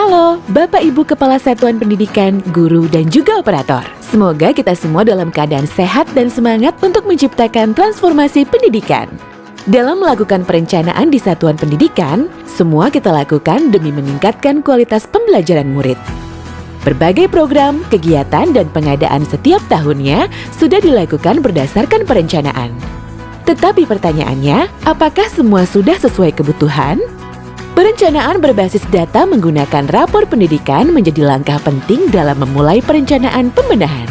Halo, Bapak Ibu Kepala Satuan Pendidikan, guru, dan juga operator. Semoga kita semua dalam keadaan sehat dan semangat untuk menciptakan transformasi pendidikan. Dalam melakukan perencanaan di satuan pendidikan, semua kita lakukan demi meningkatkan kualitas pembelajaran murid. Berbagai program, kegiatan, dan pengadaan setiap tahunnya sudah dilakukan berdasarkan perencanaan. Tetapi pertanyaannya, apakah semua sudah sesuai kebutuhan? Perencanaan berbasis data menggunakan rapor pendidikan menjadi langkah penting dalam memulai perencanaan pembenahan.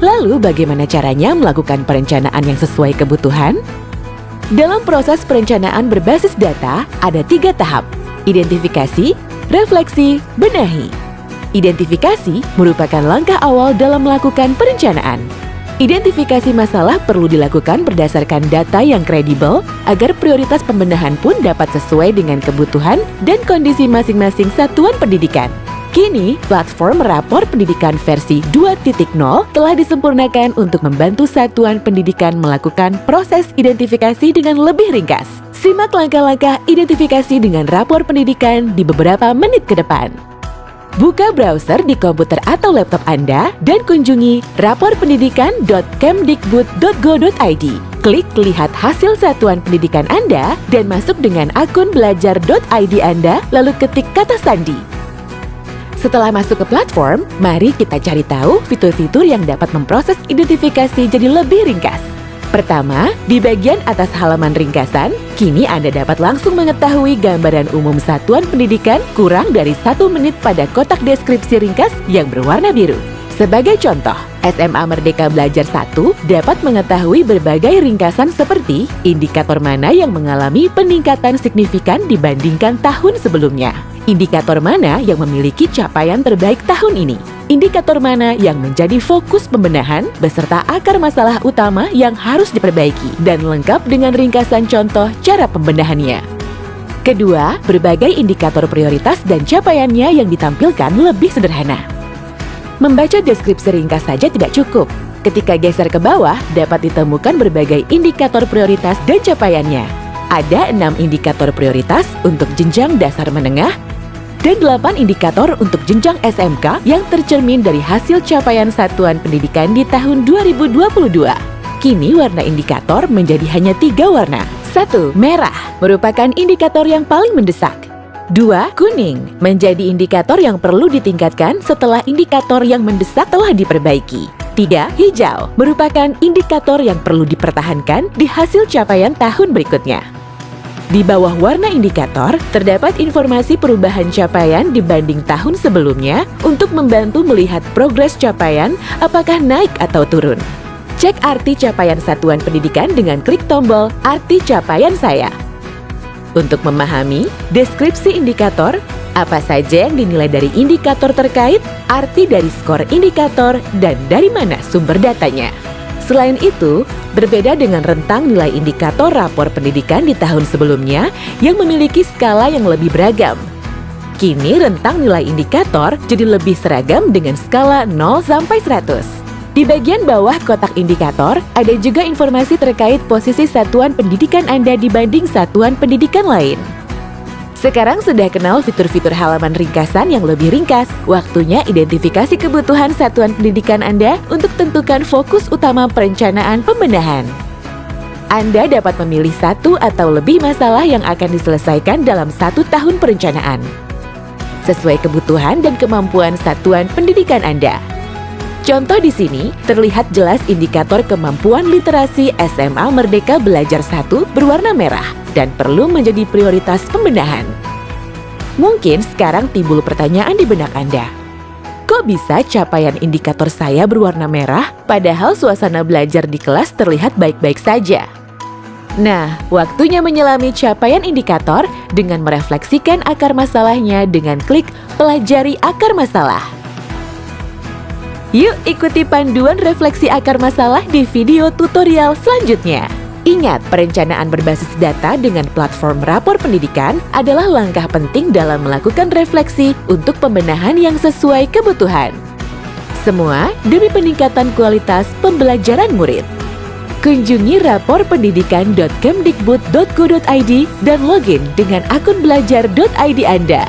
Lalu bagaimana caranya melakukan perencanaan yang sesuai kebutuhan? Dalam proses perencanaan berbasis data, ada 3 tahap: identifikasi, refleksi, benahi. Identifikasi merupakan langkah awal dalam melakukan perencanaan. Identifikasi masalah perlu dilakukan berdasarkan data yang kredibel agar prioritas pembenahan pun dapat sesuai dengan kebutuhan dan kondisi masing-masing satuan pendidikan. Kini, platform rapor pendidikan versi 2.0 telah disempurnakan untuk membantu satuan pendidikan melakukan proses identifikasi dengan lebih ringkas. Simak langkah-langkah identifikasi dengan rapor pendidikan di beberapa menit ke depan. Buka browser di komputer atau laptop Anda dan kunjungi raporpendidikan.kemdikbud.go.id. Klik lihat hasil satuan pendidikan Anda dan masuk dengan akun belajar.id Anda, lalu ketik kata sandi. Setelah masuk ke platform, mari kita cari tahu fitur-fitur yang dapat memproses identifikasi jadi lebih ringkas. Pertama, di bagian atas halaman ringkasan, kini Anda dapat langsung mengetahui gambaran umum satuan pendidikan kurang dari 1 menit pada kotak deskripsi ringkas yang berwarna biru. Sebagai contoh, SMA Merdeka Belajar 1 dapat mengetahui berbagai ringkasan seperti indikator mana yang mengalami peningkatan signifikan dibandingkan tahun sebelumnya, indikator mana yang memiliki capaian terbaik tahun ini, indikator mana yang menjadi fokus pembenahan beserta akar masalah utama yang harus diperbaiki, dan lengkap dengan ringkasan contoh cara pembenahannya. Kedua, berbagai indikator prioritas dan capaiannya yang ditampilkan lebih sederhana. Membaca deskripsi ringkas saja tidak cukup. Ketika geser ke bawah, dapat ditemukan berbagai indikator prioritas dan capaiannya. Ada 6 indikator prioritas untuk jenjang dasar menengah, dan 8 indikator untuk jenjang SMK yang tercermin dari hasil capaian satuan pendidikan di tahun 2022. Kini warna indikator menjadi hanya 3 warna. 1. Merah merupakan indikator yang paling mendesak. 2. Kuning menjadi indikator yang perlu ditingkatkan setelah indikator yang mendesak telah diperbaiki. 3. Hijau merupakan indikator yang perlu dipertahankan di hasil capaian tahun berikutnya. Di bawah warna indikator, terdapat informasi perubahan capaian dibanding tahun sebelumnya untuk membantu melihat progres capaian apakah naik atau turun. Cek arti capaian satuan pendidikan dengan klik tombol Arti Capaian Saya. Untuk memahami deskripsi indikator, apa saja yang dinilai dari indikator terkait, arti dari skor indikator, dan dari mana sumber datanya. Selain itu, berbeda dengan rentang nilai indikator rapor pendidikan di tahun sebelumnya yang memiliki skala yang lebih beragam. Kini rentang nilai indikator jadi lebih seragam dengan skala 0 sampai 100. Di bagian bawah kotak indikator, ada juga informasi terkait posisi satuan pendidikan Anda dibanding satuan pendidikan lain. Sekarang sudah kenal fitur-fitur halaman ringkasan yang lebih ringkas. Waktunya identifikasi kebutuhan satuan pendidikan Anda untuk tentukan fokus utama perencanaan pembenahan. Anda dapat memilih 1 atau lebih masalah yang akan diselesaikan dalam 1 tahun perencanaan, sesuai kebutuhan dan kemampuan satuan pendidikan Anda. Contoh di sini, terlihat jelas indikator kemampuan literasi SMA Merdeka Belajar 1 berwarna merah dan perlu menjadi prioritas pembenahan. Mungkin sekarang timbul pertanyaan di benak Anda. Kok bisa capaian indikator saya berwarna merah, padahal suasana belajar di kelas terlihat baik-baik saja? Nah, waktunya menyelami capaian indikator dengan merefleksikan akar masalahnya dengan klik Pelajari Akar Masalah. Yuk ikuti panduan refleksi akar masalah di video tutorial selanjutnya. Ingat, perencanaan berbasis data dengan platform rapor pendidikan adalah langkah penting dalam melakukan refleksi untuk pembenahan yang sesuai kebutuhan. Semua demi peningkatan kualitas pembelajaran murid. Kunjungi raporpendidikan.kemdikbud.go.id dan login dengan akun belajar.id Anda.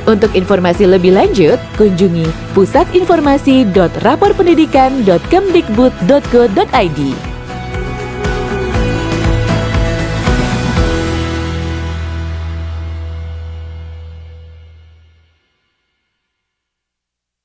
Untuk informasi lebih lanjut, kunjungi pusatinformasi.raporpendidikan.kemdikbud.go.id.